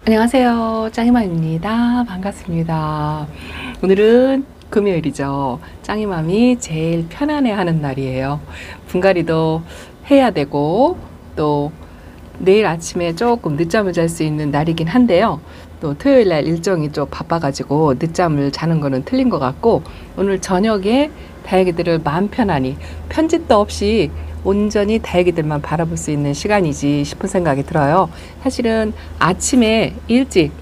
안녕하세요. 짱이맘입니다. 반갑습니다. 오늘은 금요일이죠. 짱이맘이 제일 편안해하는 날이에요. 분갈이도 해야 되고 또 내일 아침에 조금 늦잠을 잘 수 있는 날이긴 한데요. 또 토요일 날 일정이 좀 바빠가지고 늦잠을 자는 거는 틀린 것 같고, 오늘 저녁에 다육이들을 마음 편안히 편집도 없이 온전히 다육이들만 바라볼 수 있는 시간이지 싶은 생각이 들어요. 사실은 아침에 일찍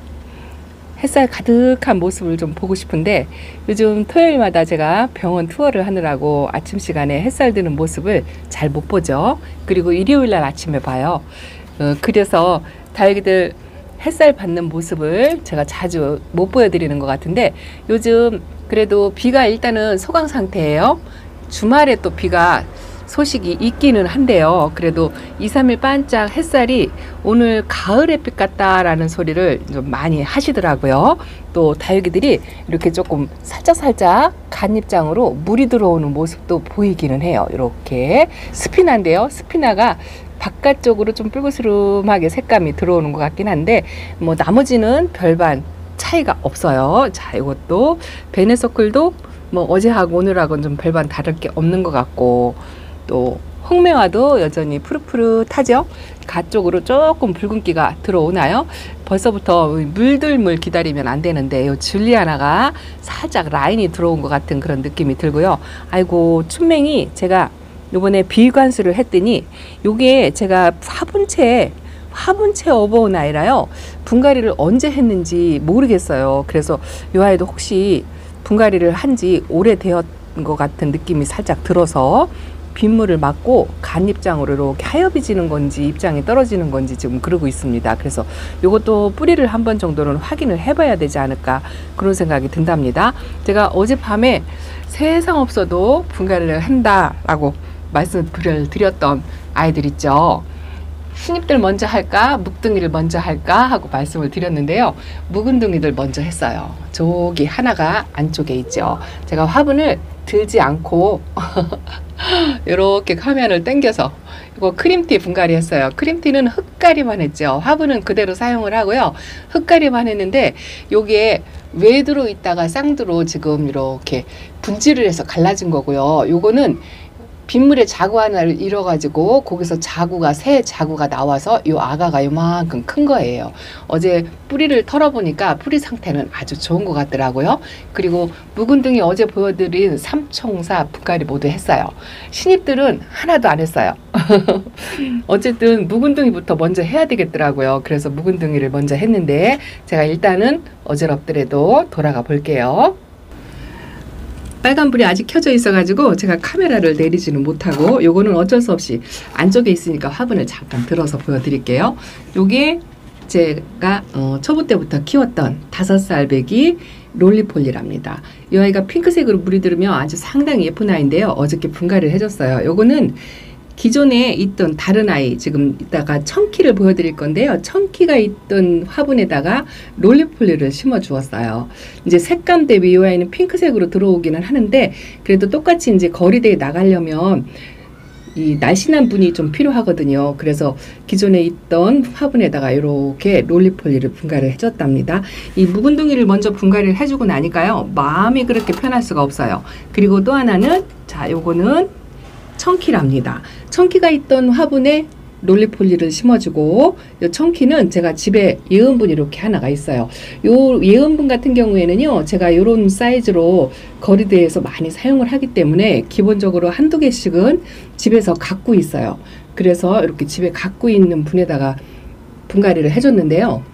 햇살 가득한 모습을 좀 보고 싶은데, 요즘 토요일마다 제가 병원 투어를 하느라고 아침 시간에 햇살 드는 모습을 잘 못 보죠. 그리고 일요일 날 아침에 봐요. 그래서 다육이들 햇살 받는 모습을 제가 자주 못 보여드리는 것 같은데, 요즘 그래도 비가 일단은 소강 상태예요. 주말에 또 비가 소식이 있기는 한데요. 그래도 2, 3일 반짝 햇살이 오늘 가을 햇빛 같다라는 소리를 좀 많이 하시더라고요. 또 다육이들이 이렇게 조금 살짝 간입장으로 물이 들어오는 모습도 보이기는 해요. 이렇게 스피나인데요. 스피나가 바깥쪽으로 좀 붉으스름하게 색감이 들어오는 것 같긴 한데, 뭐 나머지는 별반 차이가 없어요. 자, 이것도 베네서클도 뭐 어제하고 오늘하고는 좀 별반 다를 게 없는 것 같고, 또 홍매화도 여전히 푸릇푸릇하죠. 가쪽으로 조금 붉은기가 들어오나요? 벌써부터 물들물 기다리면 안 되는데, 요 줄리아나가 살짝 라인이 들어온 것 같은 그런 느낌이 들고요. 아이고, 춘맹이 제가 요번에 비관수를 했더니 요게 제가 화분채 업어온 아이라요. 분갈이를 언제 했는지 모르겠어요. 그래서 요 아이도 혹시 분갈이를 한 지 오래되었 것 같은 느낌이 살짝 들어서 빗물을 맞고 간입장으로 이렇게 하엽이 지는 건지 입장이 떨어지는 건지 지금 그러고 있습니다. 그래서 요것도 뿌리를 한 번 정도는 확인을 해봐야 되지 않을까, 그런 생각이 든답니다. 제가 어젯밤에 세상 없어도 분갈이를 한다라고 말씀을 드렸던 아이들 있죠. 신입들 먼저 할까 묵둥이를 먼저 할까 하고 말씀을 드렸는데요. 묵은둥이들 먼저 했어요. 저기 하나가 안쪽에 있죠. 제가 화분을 들지 않고 이렇게 화면을 당겨서 이거 크림티 분갈이 했어요. 크림티는 흙갈이만 했죠. 화분은 그대로 사용을 하고요. 흙갈이만 했는데 요게 외두로 있다가 쌍두로 지금 이렇게 분질을 해서 갈라진 거고요. 요거는 빗물에 자구 하나를 잃어가지고 거기서 새 자구가 나와서 요 아가가 요만큼 큰 거예요. 어제 뿌리를 털어보니까 뿌리 상태는 아주 좋은 것 같더라고요. 그리고 묵은둥이 어제 보여드린 삼총사 분갈이 모두 했어요. 신입들은 하나도 안 했어요. 어쨌든 묵은둥이부터 먼저 해야 되겠더라고요. 그래서 묵은둥이를 먼저 했는데, 제가 일단은 어지럽더라도 돌아가 볼게요. 빨간불이 아직 켜져 있어가지고 제가 카메라를 내리지는 못하고, 요거는 어쩔 수 없이 안쪽에 있으니까 화분을 잠깐 들어서 보여드릴게요. 요게 제가 초보 때부터 키웠던 5살 배기 롤리폴리랍니다. 이 아이가 핑크색으로 물이 들으면 아주 상당히 예쁜 아이인데요. 어저께 분갈이를 해줬어요. 요거는 기존에 있던 다른 아이, 지금 이따가 청키를 보여드릴 건데요. 청키가 있던 화분에다가 롤리폴리를 심어 주었어요. 이제 색감 대비 이 아이는 핑크색으로 들어오기는 하는데, 그래도 똑같이 이제 거리대에 나가려면 이 날씬한 분이 좀 필요하거든요. 그래서 기존에 있던 화분에다가 이렇게 롤리폴리를 분갈이를 해줬답니다. 이 묵은둥이를 먼저 분갈이를 해주고 나니까요, 마음이 그렇게 편할 수가 없어요. 그리고 또 하나는, 자, 요거는 청키랍니다. 청키가 있던 화분에 롤리폴리를 심어주고, 이 청키는 제가 집에 예은분 이렇게 하나가 있어요. 요 예은분 같은 경우에는요, 제가 이런 사이즈로 거리대에서 많이 사용을 하기 때문에 기본적으로 한두 개씩은 집에서 갖고 있어요. 그래서 이렇게 집에 갖고 있는 분에다가 분갈이를 해줬는데요.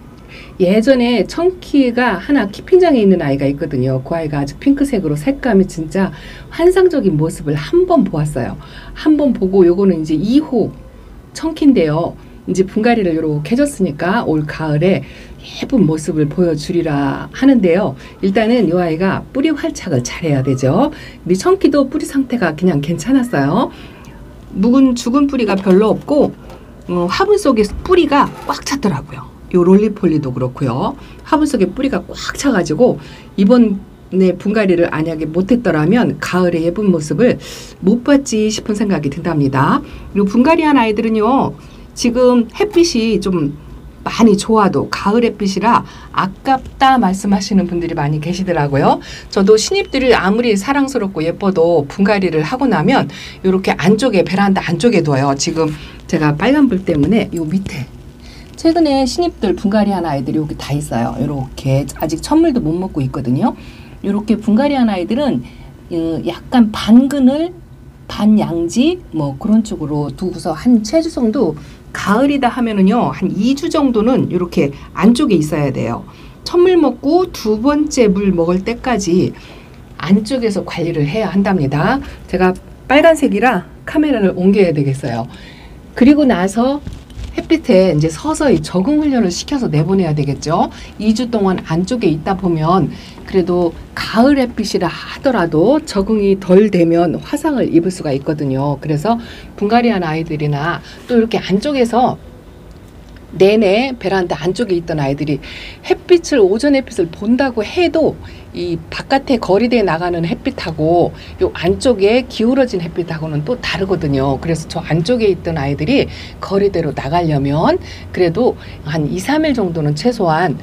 예전에 청키가 하나 키핑장에 있는 아이가 있거든요. 그 아이가 아주 핑크색으로 색감이 진짜 환상적인 모습을 한 번 보았어요. 한 번 보고, 요거는 이제 2호 청키인데요. 이제 분갈이를 이렇게 해줬으니까 올 가을에 예쁜 모습을 보여주리라 하는데요. 일단은 이 아이가 뿌리 활착을 잘해야 되죠. 우리 청키도 뿌리 상태가 그냥 괜찮았어요. 죽은 뿌리가 별로 없고, 화분 속에 뿌리가 꽉 찼더라고요. 요 롤리폴리도 그렇고요. 화분 속에 뿌리가 꽉 차가지고 이번에 분갈이를 만약에 못했더라면 가을의 예쁜 모습을 못 봤지 싶은 생각이 든답니다. 그리고 분갈이한 아이들은요, 지금 햇빛이 좀 많이 좋아도 가을 햇빛이라 아깝다 말씀하시는 분들이 많이 계시더라고요. 저도 신입들을 아무리 사랑스럽고 예뻐도 분갈이를 하고 나면 이렇게 안쪽에 베란다 안쪽에 둬요. 지금 제가 빨간불 때문에 요 밑에 최근에 신입들 분갈이한 아이들이 여기 다 있어요. 이렇게 아직 천물도 못 먹고 있거든요. 이렇게 분갈이한 아이들은 약간 반그늘 반양지 뭐 그런 쪽으로 두고서 한 체주성도 가을이다 하면은요 한 2주 정도는 이렇게 안쪽에 있어야 돼요. 첫물 먹고 두 번째 물 먹을 때까지 안쪽에서 관리를 해야 한답니다. 제가 빨간색이라 카메라를 옮겨야 되겠어요. 그리고 나서 햇빛에 이제 서서히 적응 훈련을 시켜서 내보내야 되겠죠. 2주 동안 안쪽에 있다 보면 그래도 가을 햇빛이라 하더라도 적응이 덜 되면 화상을 입을 수가 있거든요. 그래서 분갈이한 아이들이나 또 이렇게 안쪽에서 내내 베란다 안쪽에 있던 아이들이 햇빛을 오전 햇빛을 본다고 해도 이 바깥에 거리대에 나가는 햇빛하고 요 안쪽에 기울어진 햇빛하고는 또 다르거든요. 그래서 저 안쪽에 있던 아이들이 거리대로 나가려면 그래도 한 2, 3일 정도는 최소한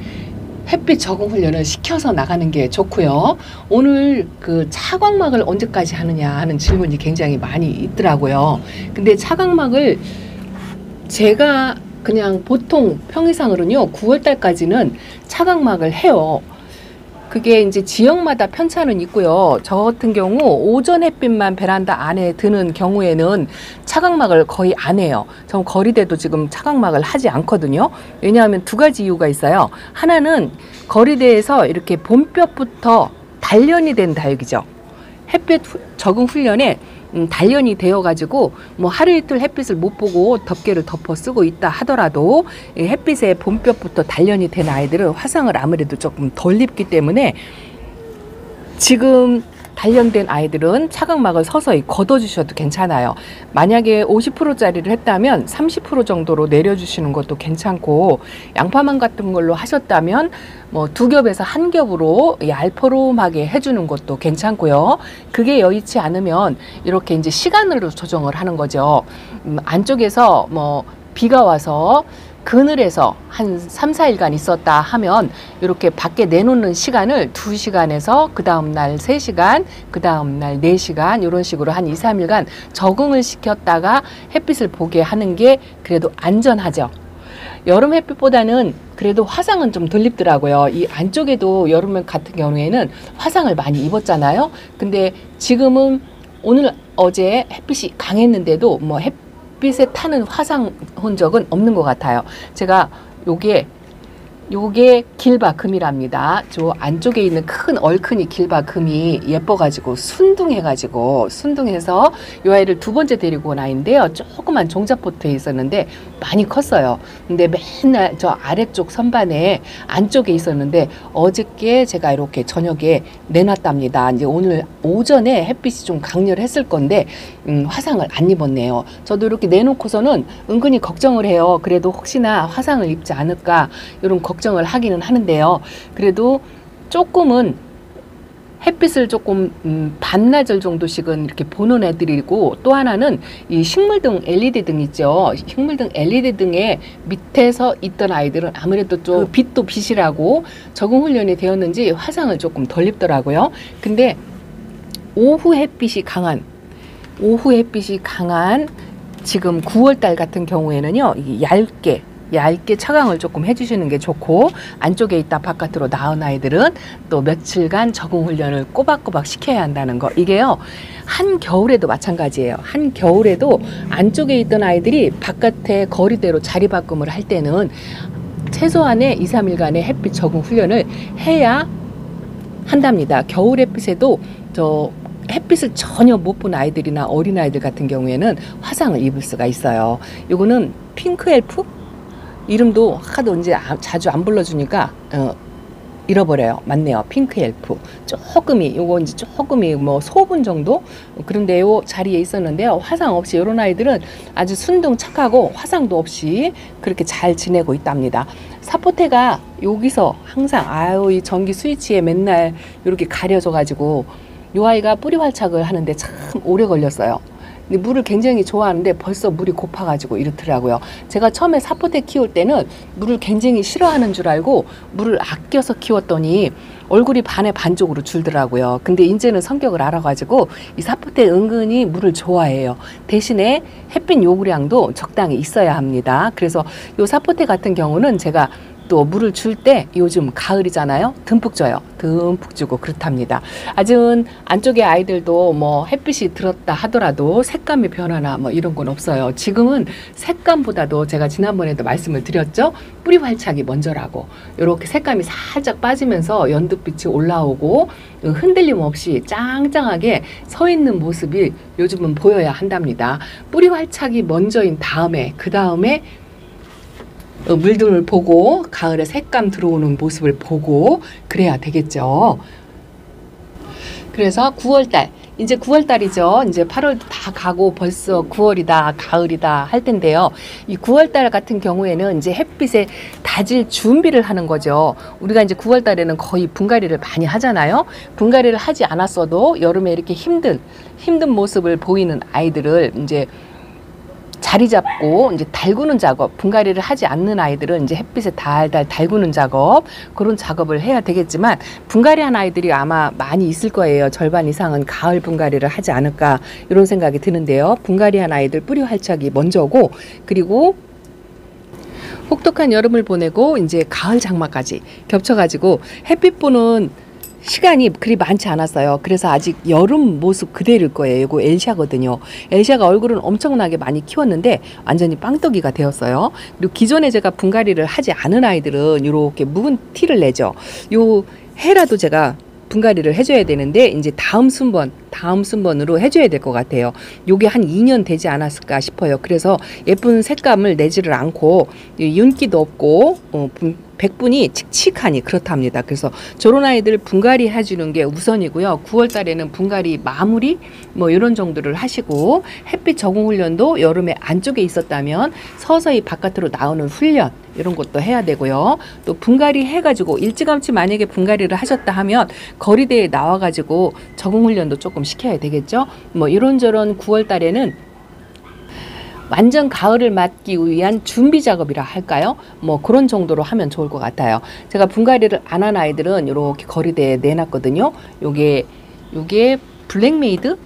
햇빛 적응 훈련을 시켜서 나가는 게 좋고요. 오늘 그 차광막을 언제까지 하느냐 하는 질문이 굉장히 많이 있더라고요. 근데 차광막을 제가 그냥 보통 평이상으로는요 9월달까지는 차광막을 해요. 그게 이제 지역마다 편차는 있고요. 저 같은 경우 오전 햇빛만 베란다 안에 드는 경우에는 차광막을 거의 안 해요. 전 거리대도 지금 차광막을 하지 않거든요. 왜냐하면 두 가지 이유가 있어요. 하나는 거리대에서 이렇게 봄볕부터 단련이 된 다육이죠. 햇빛 적응 훈련에 단련이 되어가지고 뭐 하루 이틀 햇빛을 못 보고 덮개를 덮어 쓰고 있다 하더라도 햇빛에 봄볕부터 단련이 된 아이들은 화상을 아무래도 조금 덜 입기 때문에 지금 단련된 아이들은 차광막을 서서히 걷어주셔도 괜찮아요. 만약에 50%짜리를 했다면 30% 정도로 내려주시는 것도 괜찮고 양파망 같은 걸로 하셨다면 뭐 2겹에서 1겹으로 알포름하게 해주는 것도 괜찮고요. 그게 여의치 않으면 이렇게 이제 시간으로 조정을 하는 거죠. 안쪽에서 뭐 비가 와서 그늘에서 한 3, 4일간 있었다 하면 이렇게 밖에 내놓는 시간을 2시간에서 그 다음날 3시간, 그 다음날 4시간 이런 식으로 한 2, 3일간 적응을 시켰다가 햇빛을 보게 하는 게 그래도 안전하죠. 여름 햇빛보다는 그래도 화상은 좀 덜 입더라고요. 이 안쪽에도 여름 같은 경우에는 화상을 많이 입었잖아요. 근데 지금은 오늘 어제 햇빛이 강했는데도 뭐 햇빛에 타는 화상 흔적은 없는 것 같아요. 제가 요게 길바금이랍니다. 저 안쪽에 있는 큰 얼큰이 길바금이 예뻐가지고 순둥해서 이 아이를 2번째 데리고 온 아이인데요. 조그만 종자포트에 있었는데 많이 컸어요. 근데 맨날 저 아래쪽 선반에 안쪽에 있었는데 어저께 제가 이렇게 저녁에 내놨답니다. 이제 오늘 오전에 햇빛이 좀 강렬했을 건데 화상을 안 입었네요. 저도 이렇게 내놓고서는 은근히 걱정을 해요. 그래도 혹시나 화상을 입지 않을까 이런 걱정을 하기는 하는데요. 그래도 조금은 햇빛을 조금 반나절 정도씩은 이렇게 보는 애들이고 또 하나는 이 식물등 LED 등 있죠. 식물등 LED 등에 밑에서 있던 아이들은 아무래도 좀 빛도 빛이라고 적응 훈련이 되었는지 화상을 조금 덜 입더라고요. 근데 오후 햇빛이 강한 지금 9월달 같은 경우에는요. 이게 얇게 차광을 조금 해주시는 게 좋고 안쪽에 있다 바깥으로 나온 아이들은 또 며칠간 적응 훈련을 꼬박꼬박 시켜야 한다는 거. 이게요 한겨울에도 마찬가지예요. 한겨울에도 안쪽에 있던 아이들이 바깥에 거리대로 자리바꿈을 할 때는 최소한의 2, 3일간의 햇빛 적응 훈련을 해야 한답니다. 겨울 햇빛에도 햇빛을 전혀 못 본 아이들이나 어린아이들 같은 경우에는 화상을 입을 수가 있어요. 요거는 핑크 엘프? 이름도 하도 이제 자주 안 불러주니까 잃어버려요. 맞네요. 핑크 엘프. 요거 이제 조금이 뭐 소분 정도? 그런데 요 자리에 있었는데요. 화상 없이 이런 아이들은 아주 순둥 착하고 화상도 없이 그렇게 잘 지내고 있답니다. 사포테가 여기서 항상 이 전기 스위치에 맨날 이렇게 가려져 가지고 요 아이가 뿌리 활착을 하는데 참 오래 걸렸어요. 근데 물을 굉장히 좋아하는데 벌써 물이 고파가지고 이렇더라고요. 제가 처음에 사포대 키울 때는 물을 굉장히 싫어하는 줄 알고 물을 아껴서 키웠더니 얼굴이 반에 반쪽으로 줄더라고요. 근데 이제는 성격을 알아가지고 이 사포대 은근히 물을 좋아해요. 대신에 햇빛 요구량도 적당히 있어야 합니다. 그래서 요 사포대 같은 경우는 제가 또 물을 줄 때 요즘 가을이잖아요. 듬뿍 줘요. 듬뿍 주고 그렇답니다. 아직은 안쪽에 아이들도 뭐 햇빛이 들었다 하더라도 색감의 변화나 뭐 이런 건 없어요. 지금은 색감보다도 제가 지난번에도 말씀을 드렸죠. 뿌리 활착이 먼저라고. 이렇게 색감이 살짝 빠지면서 연두빛이 올라오고 흔들림 없이 짱짱하게 서 있는 모습이 요즘은 보여야 한답니다. 뿌리 활착이 먼저인 다음에 그 다음에 물들을 보고 가을에 색감 들어오는 모습을 보고 그래야 되겠죠. 그래서 9월달 이제 9월달이죠. 이제 8월 다 가고 벌써 9월이다 가을이다 할 텐데요. 이 9월달 같은 경우에는 이제 햇빛에 다질 준비를 하는 거죠. 우리가 이제 9월달에는 거의 분갈이를 많이 하잖아요. 분갈이를 하지 않았어도 여름에 이렇게 힘든 모습을 보이는 아이들을 이제 자리 잡고 이제 달구는 작업, 분갈이를 하지 않는 아이들은 이제 햇빛에 달달 달구는 작업, 그런 작업을 해야 되겠지만 분갈이한 아이들이 아마 많이 있을 거예요. 절반 이상은 가을 분갈이를 하지 않을까 이런 생각이 드는데요. 분갈이한 아이들 뿌리 활착이 먼저고, 그리고 혹독한 여름을 보내고 이제 가을 장마까지 겹쳐가지고 햇빛 보는 시간이 그리 많지 않았어요. 그래서 아직 여름 모습 그대로일 거예요. 이거 엘샤거든요. 엘샤가 얼굴은 엄청나게 많이 키웠는데 완전히 빵떡이가 되었어요. 그리고 기존에 제가 분갈이를 하지 않은 아이들은 이렇게 묵은 티를 내죠. 요 해라도 제가 분갈이를 해줘야 되는데 이제 다음 순번으로 해줘야 될 것 같아요. 요게 한 2년 되지 않았을까 싶어요. 그래서 예쁜 색감을 내지를 않고 윤기도 없고 백분이 칙칙하니 그렇답니다. 그래서 저런 아이들 분갈이 해주는 게 우선이고요. 9월 달에는 분갈이 마무리 뭐 이런 정도를 하시고, 햇빛 적응 훈련도 여름에 안쪽에 있었다면 서서히 바깥으로 나오는 훈련 이런 것도 해야 되고요. 또 분갈이 해가지고 일찌감치 만약에 분갈이를 하셨다 하면 거리대에 나와가지고 적응 훈련도 조금 시켜야 되겠죠. 뭐 이런저런 9월 달에는 완전 가을을 맞기 위한 준비 작업이라 할까요? 뭐 그런 정도로 하면 좋을 것 같아요. 제가 분갈이를 안 한 아이들은 이렇게 거리대에 내놨거든요. 요게 블랙메이드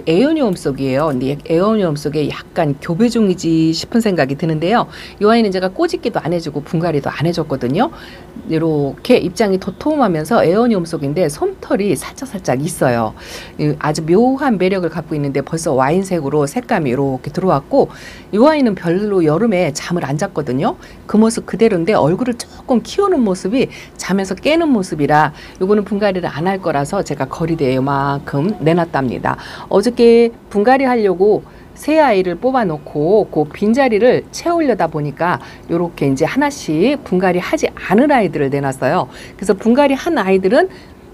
에어니움 속이에요. 근데 에어니움 속에 약간 교배종이지 싶은 생각이 드는데요. 이 아이는 제가 꼬집기도 안 해주고 분갈이도 안 해줬거든요. 이렇게 입장이 도톰하면서 에어니움 속인데 솜털이 살짝 있어요. 아주 묘한 매력을 갖고 있는데 벌써 와인색으로 색감이 이렇게 들어왔고, 이 아이는 별로 여름에 잠을 안 잤거든요. 그 모습 그대로인데 얼굴을 조금 키우는 모습이 잠에서 깨는 모습이라 요거는 분갈이를 안 할 거라서 제가 거리대에 요만큼 내놨답니다. 어저께 분갈이 하려고 새 아이를 뽑아놓고 그 빈자리를 채우려다 보니까 요렇게 이제 하나씩 분갈이 하지 않은 아이들을 내놨어요. 그래서 분갈이 한 아이들은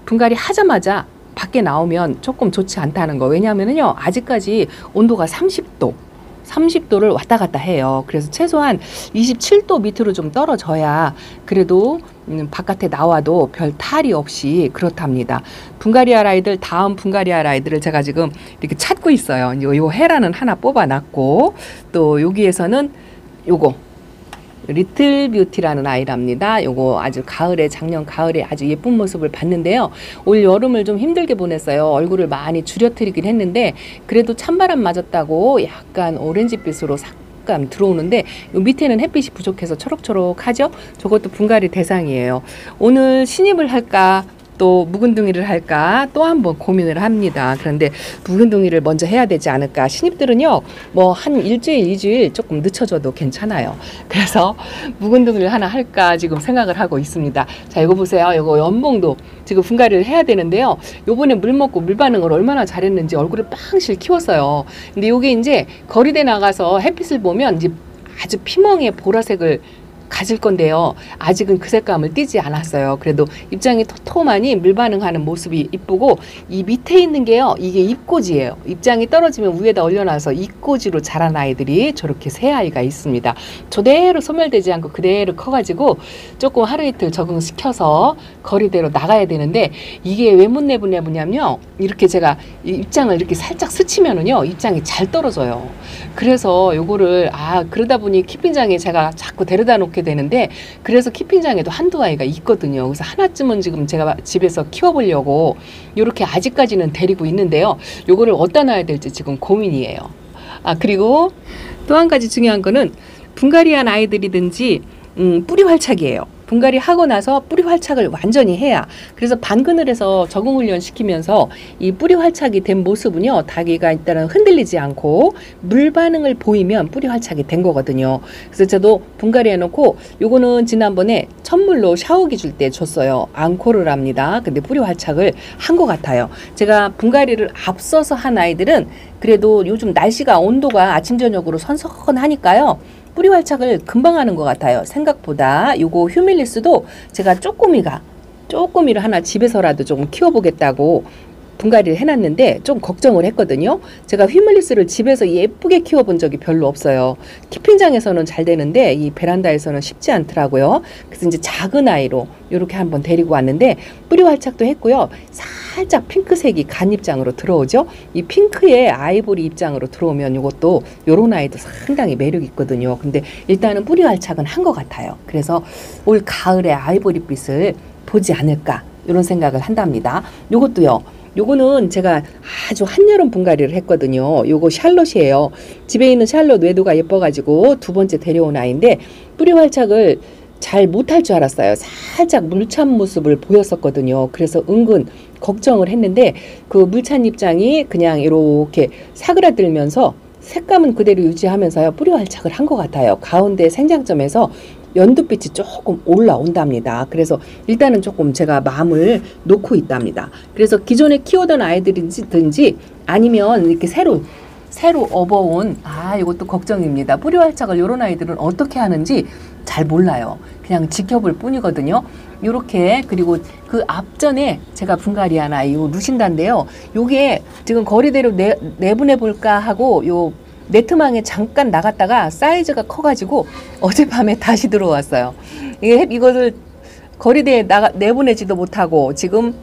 분갈이 하자마자 밖에 나오면 조금 좋지 않다는 거. 왜냐하면요 아직까지 온도가 30도를 왔다 갔다 해요. 그래서 최소한 27도 밑으로 좀 떨어져야 그래도 바깥에 나와도 별 탈이 없이 그렇답니다. 분갈이할 아이들, 다음 분갈이할 아이들을 제가 지금 이렇게 찾고 있어요. 요 헤라는 하나 뽑아놨고, 또 여기에서는 요거 리틀 뷰티라는 아이랍니다. 요거 아주 작년 가을에 아주 예쁜 모습을 봤는데요. 올 여름을 좀 힘들게 보냈어요. 얼굴을 많이 줄여뜨리긴 했는데 그래도 찬바람 맞았다고 약간 오렌지빛으로 색감 들어오는데 요 밑에는 햇빛이 부족해서 초록초록하죠. 저것도 분갈이 대상이에요. 오늘 신입을 할까 또 묵은둥이를 할까 또 한번 고민을 합니다. 그런데 묵은둥이를 먼저 해야 되지 않을까. 신입들은요 뭐 한 일주일 2주일 조금 늦춰줘도 괜찮아요. 그래서 묵은둥이를 하나 할까 지금 생각을 하고 있습니다. 자, 이거 보세요. 이거 연봉도 지금 분갈이를 해야 되는데요. 요번에 물 먹고 물 반응을 얼마나 잘했는지 얼굴을 빵실 키웠어요. 근데 요게 이제 거리대 나가서 햇빛을 보면 이제 아주 피멍의 보라색을 가질 건데요. 아직은 그 색감을 띠지 않았어요. 그래도 입장이 토톰하니 물반응하는 모습이 이쁘고, 이 밑에 있는 게요, 이게 잎꽂이에요. 입장이 떨어지면 위에다 올려놔서 잎꽂이로 자란 아이들이 저렇게 새 아이가 있습니다. 저대로 소멸되지 않고 그대로 커가지고 조금 하루 이틀 적응시켜서 거리대로 나가야 되는데, 이게 왜 못 내보냐면요, 이렇게 제가 입장을 이렇게 살짝 스치면은요, 입장이 잘 떨어져요. 그래서 요거를 그러다 보니 키핑장에 제가 자꾸 데려다 놓게 되는데, 그래서 키핑장에도 한두 아이가 있거든요. 그래서 하나쯤은 지금 제가 집에서 키워보려고 요렇게 아직까지는 데리고 있는데요. 요거를 어디다 놔야 될지 지금 고민이에요. 그리고 또 한 가지 중요한 거는 분갈이한 아이들이든지 뿌리 활착이에요. 분갈이 하고 나서 뿌리 활착을 완전히 해야, 그래서 반그늘에서 적응 훈련 시키면서 이 뿌리 활착이 된 모습은요, 닭이가 일단은 흔들리지 않고 물 반응을 보이면 뿌리 활착이 된 거거든요. 그래서 저도 분갈이 해놓고, 요거는 지난번에 천물로 샤워기 줄 때 줬어요. 앙코를 합니다. 근데 뿌리 활착을 한 것 같아요. 제가 분갈이를 앞서서 한 아이들은 그래도 요즘 날씨가 온도가 아침 저녁으로 선선하니까요, 뿌리 활착을 금방 하는 것 같아요. 생각보다. 요거 휴밀리스도 제가 쪼꼬미를 하나 집에서라도 좀 키워보겠다고 분갈이를 해놨는데 좀 걱정을 했거든요. 제가 휴밀리스를 집에서 예쁘게 키워본 적이 별로 없어요. 키핑장에서는 잘 되는데 이 베란다에서는 쉽지 않더라고요. 그래서 이제 작은 아이로 이렇게 한번 데리고 왔는데, 뿌리 활착도 했고요. 살짝 핑크색이 간 입장으로 들어오죠. 이 핑크의 아이보리 입장으로 들어오면 이것도 요런 아이도 상당히 매력 있거든요. 근데 일단은 뿌리 활착은 한 것 같아요. 그래서 올 가을에 아이보리빛을 보지 않을까, 이런 생각을 한답니다. 요것도요, 요거는 제가 아주 한여름 분갈이를 했거든요. 요거 샬롯이에요. 집에 있는 샬롯 외도가 예뻐가지고 두 번째 데려온 아이인데, 뿌리 활착을 잘 못할 줄 알았어요. 살짝 물찬 모습을 보였었거든요. 그래서 은근 걱정을 했는데, 그 물찬 입장이 그냥 이렇게 사그라들면서 색감은 그대로 유지하면서요, 뿌리 활착을 한 것 같아요. 가운데 생장점에서 연두빛이 조금 올라온답니다. 그래서 일단은 조금 제가 마음을 놓고 있답니다. 그래서 기존에 키우던 아이들이든지 아니면 이렇게 새로 업어온, 이것도 걱정입니다. 뿌리 활착을 요런 아이들은 어떻게 하는지 잘 몰라요. 그냥 지켜볼 뿐이거든요. 요렇게. 그리고 그 앞전에 제가 분갈이한 아이 요 루신다인데요. 요게 지금 거리대로 내보내 볼까 하고 요 네트망에 잠깐 나갔다가 사이즈가 커가지고 어젯밤에 다시 들어왔어요. 이것을 거리대에 내보내지도 못하고, 지금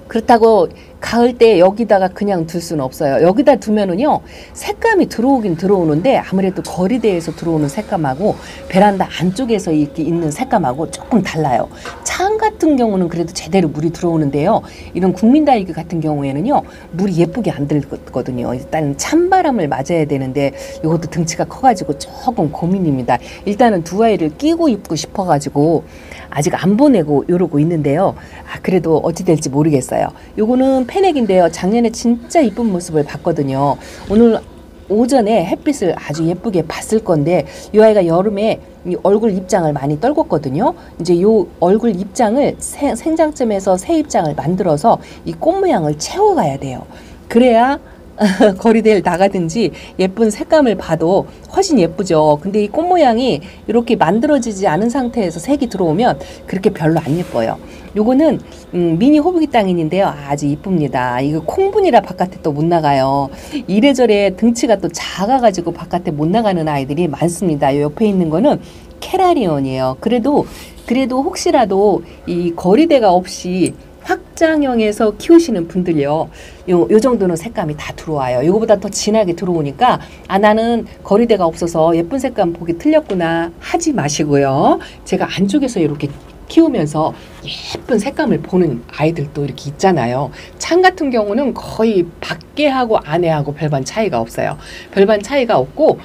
그렇다고 가을 때 여기다가 그냥 둘 수는 없어요. 여기다 두면은요, 색감이 들어오긴 들어오는데 아무래도 거리대에서 들어오는 색감하고 베란다 안쪽에서 이렇게 있는 색감하고 조금 달라요. 창 같은 경우는 그래도 제대로 물이 들어오는데요, 이런 국민다이그 같은 경우에는요, 물이 예쁘게 안 들거든요. 일단 찬바람을 맞아야 되는데 이것도 등치가 커가지고 조금 고민입니다. 일단은 두 아이를 끼고 입고 싶어가지고 아직 안 보내고 이러고 있는데요. 그래도 어찌 될지 모르겠어요. 요거는 페넥인데요. 작년에 진짜 이쁜 모습을 봤거든요. 오늘 오전에 햇빛을 아주 예쁘게 봤을 건데, 이 아이가 여름에 이 얼굴 입장을 많이 떨궜거든요. 이제 요 얼굴 입장을 생장점에서 새 입장을 만들어서 이 꽃 모양을 채워가야 돼요. 그래야 거리대를 나가든지 예쁜 색감을 봐도 훨씬 예쁘죠. 근데 이 꽃 모양이 이렇게 만들어지지 않은 상태에서 색이 들어오면 그렇게 별로 안 예뻐요. 요거는 미니 호박이 땅인인데요, 아주 이쁩니다. 이거 콩분이라 바깥에 또 못 나가요. 이래저래 등치가 또 작아가지고 바깥에 못 나가는 아이들이 많습니다. 요 옆에 있는 거는 캐라리온이에요. 그래도 혹시라도 이 거리대가 없이 확장형에서 키우시는 분들요, 요 정도는 색감이 다 들어와요. 요거보다 더 진하게 들어오니까 나는 거리대가 없어서 예쁜 색감 보기 틀렸구나 하지 마시고요. 제가 안쪽에서 이렇게 키우면서 예쁜 색감을 보는 아이들도 이렇게 있잖아요. 창 같은 경우는 거의 밖에 하고 안에 하고 별반 차이가 없어요. 별반 차이가 없고,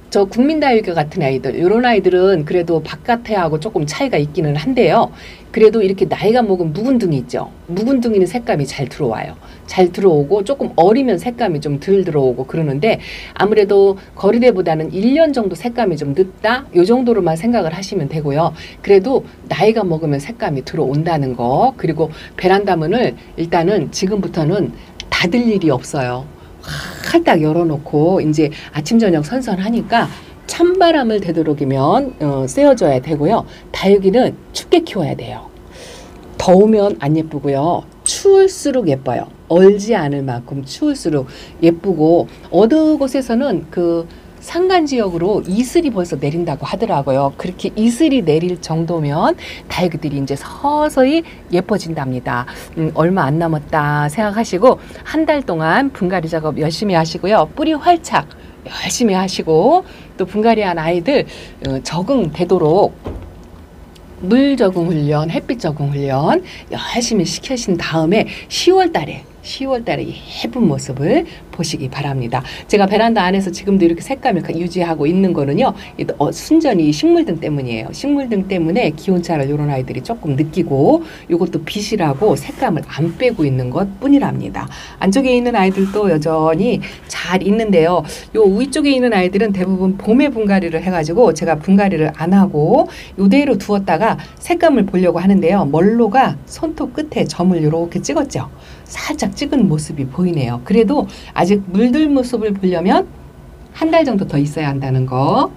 저 국민다육교 같은 아이들, 이런 아이들은 그래도 바깥에 하고 조금 차이가 있기는 한데요. 그래도 이렇게 나이가 먹은 묵은둥이 있죠. 묵은둥이는 색감이 잘 들어와요. 잘 들어오고, 조금 어리면 색감이 좀 덜 들어오고 그러는데, 아무래도 거리대보다는 1년 정도 색감이 좀 늦다, 요 정도로만 생각을 하시면 되고요. 그래도 나이가 먹으면 색감이 들어온다는 거. 그리고 베란다 문을 일단은 지금부터는 닫을 일이 없어요. 활딱 열어놓고 이제 아침 저녁 선선하니까 찬바람을 되도록이면 쐬어줘야 되고요. 다육이는 춥게 키워야 돼요. 더우면 안 예쁘고요. 추울수록 예뻐요. 얼지 않을 만큼 추울수록 예쁘고, 어느 곳에서는 그 산간 지역으로 이슬이 벌써 내린다고 하더라고요. 그렇게 이슬이 내릴 정도면 다육이들이 이제 서서히 예뻐진답니다. 얼마 안 남았다 생각하시고 한 달 동안 분갈이 작업 열심히 하시고요. 뿌리 활착 열심히 하시고, 또 분갈이한 아이들 적응되도록 물 적응 훈련, 햇빛 적응 훈련 열심히 시키신 다음에 10월 달에 예쁜 모습을 보시기 바랍니다. 제가 베란다 안에서 지금도 이렇게 색감을 유지하고 있는 거는요, 순전히 식물등 때문이에요. 식물등 때문에 기온차를 이런 아이들이 조금 느끼고, 이것도 빛이라고 색감을 안 빼고 있는 것 뿐이랍니다. 안쪽에 있는 아이들도 여전히 잘 있는데요. 요 위쪽에 있는 아이들은 대부분 봄에 분갈이를 해가지고 제가 분갈이를 안 하고 이대로 두었다가 색감을 보려고 하는데요. 멀로가 손톱 끝에 점을 이렇게 찍었죠. 살짝 찍은 모습이 보이네요. 그래도 아직 물들 모습을 보려면 한 달 정도 더 있어야 한다는 거.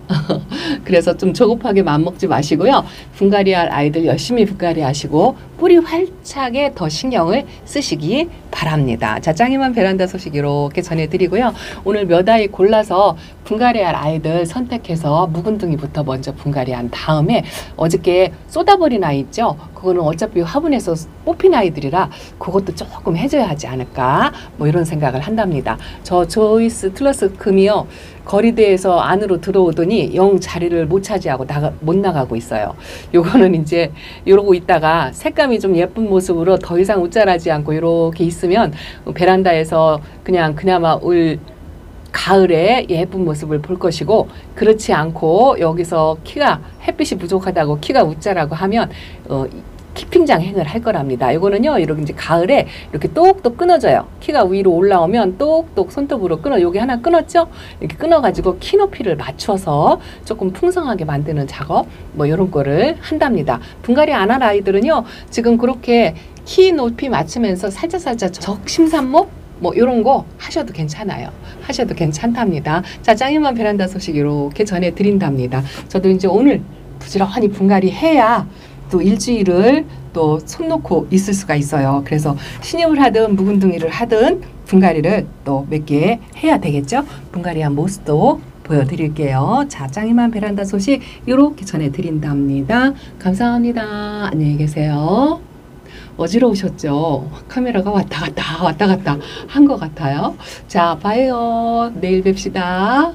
그래서 좀 조급하게 맘먹지 마시고요. 분갈이할 아이들 열심히 분갈이 하시고 뿌리 활착에 더 신경을 쓰시기 바랍니다. 자, 짱이만 베란다 소식 이렇게 전해드리고요. 오늘 몇 아이 골라서 분갈이할 아이들 선택해서 묵은둥이부터 먼저 분갈이한 다음에, 어저께 쏟아버린 아이 있죠? 그거는 어차피 화분에서 뽑힌 아이들이라 그것도 조금 해줘야 하지 않을까, 뭐 이런 생각을 한답니다. 저 조이스 틀러스 금이요, 거리대에서 안으로 들어오더니 영 자리를 못 차지하고 못 나가고 있어요. 요거는 이제 이러고 있다가 색감이 좀 예쁜 모습으로 더 이상 웃자라지 않고 이렇게 있으면 베란다에서 그나마 올 가을에 예쁜 모습을 볼 것이고, 그렇지 않고 여기서 햇빛이 부족하다고 키가 웃자라고 하면 키핑장 행을 할 거랍니다. 이거는요, 이렇게 이제 가을에 이렇게 똑똑 끊어져요. 키가 위로 올라오면 똑똑 손톱으로 여기 하나 끊었죠? 이렇게 끊어가지고 키 높이를 맞춰서 조금 풍성하게 만드는 작업, 뭐 이런 거를 한답니다. 분갈이 안 할 아이들은요, 지금 그렇게 키 높이 맞추면서 살짝 적심산목 뭐 이런 거 하셔도 괜찮아요. 하셔도 괜찮답니다. 자, 짱이만 베란다 소식 이렇게 전해드린답니다. 저도 이제 오늘 부지런히 분갈이 해야 또 일주일을 또 손 놓고 있을 수가 있어요. 그래서 신입을 하든 묵은둥이를 하든 분갈이를 또 몇 개 해야 되겠죠. 분갈이한 모습도 보여드릴게요. 자, 짱이만 베란다 소식 이렇게 전해드린답니다. 감사합니다. 안녕히 계세요. 어지러우셨죠? 카메라가 왔다 갔다 한 것 같아요. 자, 봐요. 내일 뵙시다.